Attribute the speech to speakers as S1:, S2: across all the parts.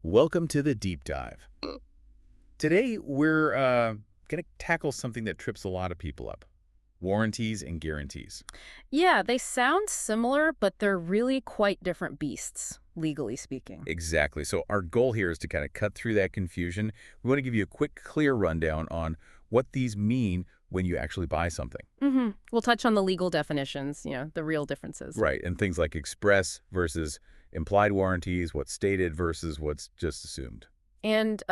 S1: Welcome to the deep dive. Today, we're going to tackle something that trips a lot of people up: warranties and guarantees.
S2: Yeah, they sound similar, but they're really quite different beasts, legally speaking.
S1: Exactly. So, our goal here is to kind of cut through that confusion. We want to give you a quick, clear rundown on what these mean when you actually buy something.
S2: We'll touch on the legal definitions, the real differences.
S1: Right. And things like express versus implied warranties, what's stated versus what's just assumed.
S2: And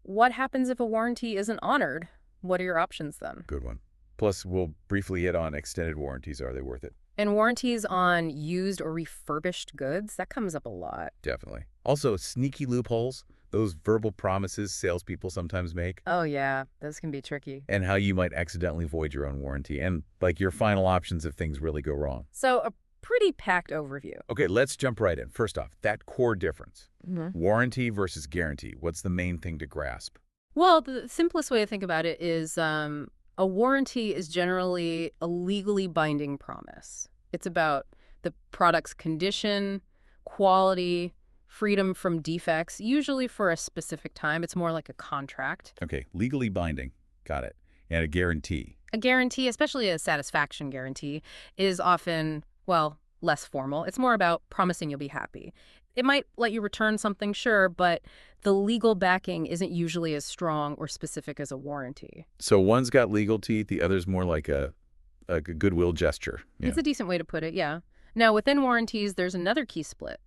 S2: what happens if a warranty isn't honored? What are your options then?
S1: Good one. Plus, we'll briefly hit on extended warranties. Are they worth it?
S2: And warranties on used or refurbished goods, that comes up a lot.
S1: Definitely. Also, sneaky loopholes, those verbal promises salespeople sometimes make,
S2: Oh yeah, those can be tricky.
S1: and how you might accidentally void your own warranty, and like your final options if things really go wrong.
S2: So a pretty packed overview.
S1: Okay, let's jump right in. First off, that core difference.
S2: hmm
S1: Warranty versus guarantee. What's the main thing to grasp?
S2: Well, the simplest way to think about it is a warranty is generally a legally binding promise. It's about the product's condition, quality, freedom from defects, usually for a specific time. It's more like a contract.
S1: Okay, legally binding. Got it. And a guarantee.
S2: A guarantee, especially a satisfaction guarantee, is often, well, less formal. It's more about promising you'll be happy. It might let you return something, sure, but the legal backing isn't usually as strong or specific as a warranty.
S1: So one's got legal teeth, the other's more like a goodwill gesture. Yeah.
S2: It's a decent way to put it, yeah. Now, within warranties, there's another key split: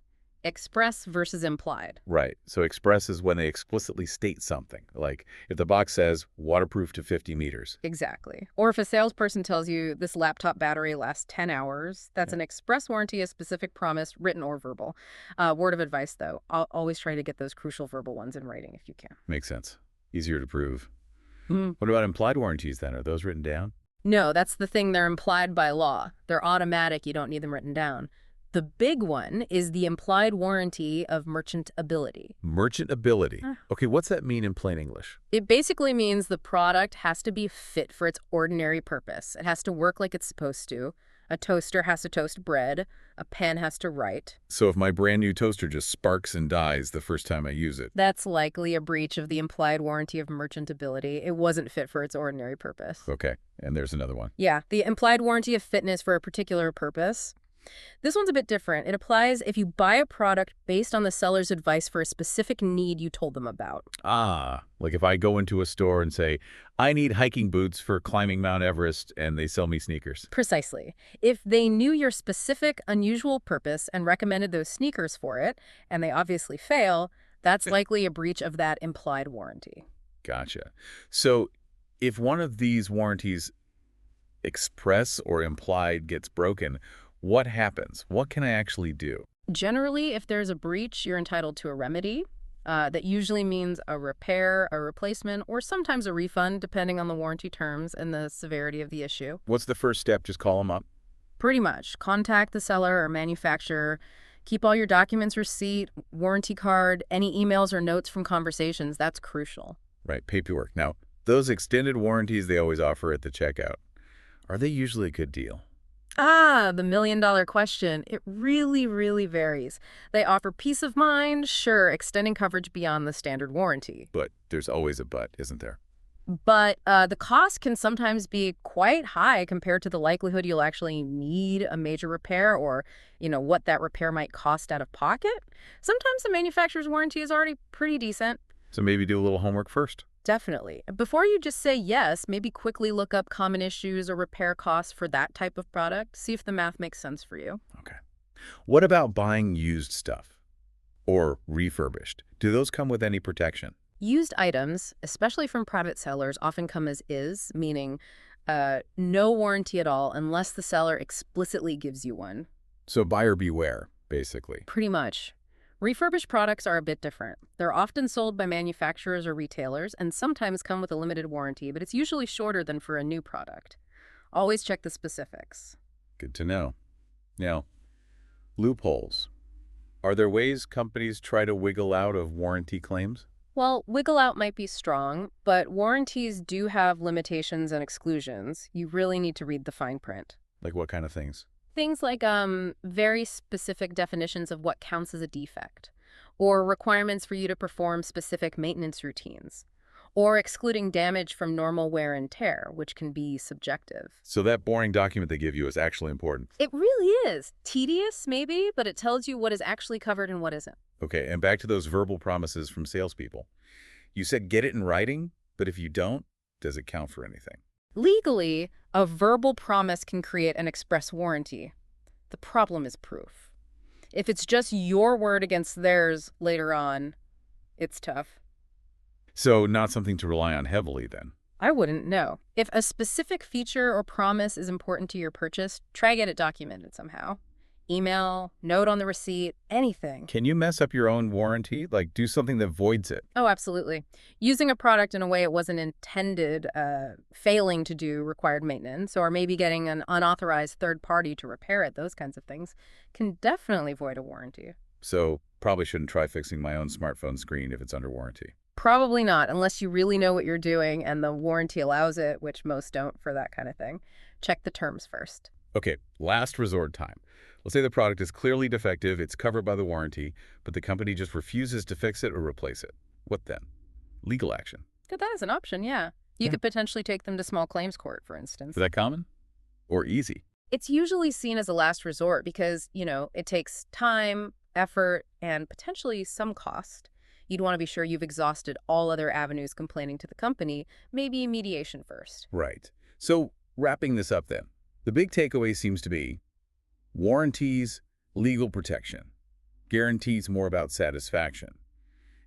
S2: express versus implied.
S1: Right. So express is when they explicitly state something. Like if the box says waterproof to 50 meters.
S2: Exactly. Or if a salesperson tells you this laptop battery lasts 10 hours, that's
S1: Yeah.
S2: an express warranty, a specific promise, written or verbal. Word of advice, though, always try to get those crucial verbal ones in writing if you can.
S1: Makes sense. Easier to prove.
S2: Mhm.
S1: What about implied warranties then? Are those written down?
S2: No, that's the thing. They're implied by law. They're automatic. You don't need them written down. The big one is the implied warranty of merchantability.
S1: Merchantability.
S2: Huh.
S1: Okay, what's that mean in plain English?
S2: It basically means the product has to be fit for its ordinary purpose. It has to work like it's supposed to. A toaster has to toast bread. A pen has to write.
S1: So if my brand new toaster just sparks and dies the first time I use it.
S2: That's likely a breach of the implied warranty of merchantability. It wasn't fit for its ordinary purpose.
S1: Okay, and there's another one.
S2: Yeah, the implied warranty of fitness for a particular purpose. This one's a bit different. It applies if you buy a product based on the seller's advice for a specific need you told them about.
S1: Ah, like if I go into a store and say, I need hiking boots for climbing Mount Everest, and they sell me sneakers.
S2: Precisely. If they knew your specific, unusual purpose and recommended those sneakers for it, and they obviously fail, that's likely a breach of that implied warranty.
S1: Gotcha. So if one of these warranties, express or implied, gets broken, what happens? What can I actually do?
S2: Generally, if there's a breach, you're entitled to a remedy. That usually means a repair, a replacement, or sometimes a refund, depending on the warranty terms and the severity of the issue.
S1: What's the first step? Just call them up.
S2: Pretty much. Contact the seller or manufacturer. Keep all your documents, receipt, warranty card, any emails or notes from conversations. That's crucial.
S1: Right, paperwork. Now, those extended warranties they always offer at the checkout, are they usually a good deal?
S2: Ah, the million-dollar question. It really, really varies. They offer peace of mind, sure, extending coverage beyond the standard warranty.
S1: But there's always a but, isn't there?
S2: But the cost can sometimes be quite high compared to the likelihood you'll actually need a major repair or, what that repair might cost out of pocket. Sometimes the manufacturer's warranty is already pretty decent.
S1: So maybe do a little homework first.
S2: Definitely. Before you just say yes, maybe quickly look up common issues or repair costs for that type of product. See if the math makes sense for you.
S1: Okay. What about buying used stuff or refurbished? Do those come with any protection?
S2: Used items, especially from private sellers, often come as is, meaning no warranty at all unless the seller explicitly gives you one.
S1: So buyer beware, basically.
S2: Pretty much. Refurbished products are a bit different. They're often sold by manufacturers or retailers and sometimes come with a limited warranty, but it's usually shorter than for a new product. Always check the specifics.
S1: Good to know. Now, loopholes. Are there ways companies try to wiggle out of warranty claims?
S2: Well, wiggle out might be strong, but warranties do have limitations and exclusions. You really need to read the fine print.
S1: Like what kind of things?
S2: Things like very specific definitions of what counts as a defect, or requirements for you to perform specific maintenance routines, or excluding damage from normal wear and tear, which can be subjective.
S1: So that boring document they give you is actually important.
S2: It really is. Tedious, maybe, but it tells you what is actually covered and what isn't.
S1: Okay, and back to those verbal promises from salespeople. You said get it in writing, but if you don't, does it count for anything?
S2: Legally, a verbal promise can create an express warranty. The problem is proof. If it's just your word against theirs later on, it's tough.
S1: So not something to rely on heavily then.
S2: I wouldn't know. If a specific feature or promise is important to your purchase, try get it documented somehow. Email, note on the receipt, anything.
S1: Can you mess up your own warranty? Like do something that voids it?
S2: Oh, absolutely. Using a product in a way it wasn't intended, failing to do required maintenance, or maybe getting an unauthorized third party to repair it, those kinds of things, can definitely void a warranty.
S1: So probably shouldn't try fixing my own smartphone screen if it's under warranty.
S2: Probably not, unless you really know what you're doing and the warranty allows it, which most don't for that kind of thing. Check the terms first.
S1: Okay, last resort time. Let's say the product is clearly defective, it's covered by the warranty, but the company just refuses to fix it or replace it. What then? Legal action.
S2: Good, that is an option, yeah. You
S1: Yeah.
S2: could potentially take them to small claims court, for instance.
S1: Is that common? Or easy?
S2: It's usually seen as a last resort because, it takes time, effort, and potentially some cost. You'd want to be sure you've exhausted all other avenues complaining to the company, maybe mediation first.
S1: Right. So wrapping this up then, the big takeaway seems to be warranties, legal protection, guarantees more about satisfaction,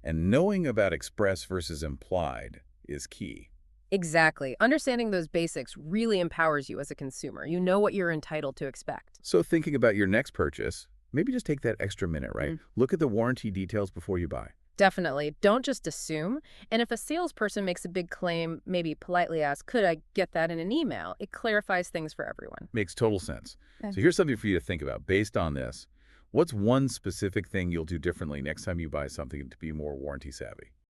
S1: and knowing about express versus implied is key.
S2: Exactly. Understanding those basics really empowers you as a consumer. You know what you're entitled to expect.
S1: So thinking about your next purchase, maybe just take that extra minute, right? Look at the warranty details before you buy.
S2: Definitely. Don't just assume. And if a salesperson makes a big claim, maybe politely ask, could I get that in an email? It clarifies things for everyone.
S1: Makes total sense.
S2: Okay.
S1: So here's something for you to think about based on this. What's one specific thing you'll do differently next time you buy something to be more warranty savvy?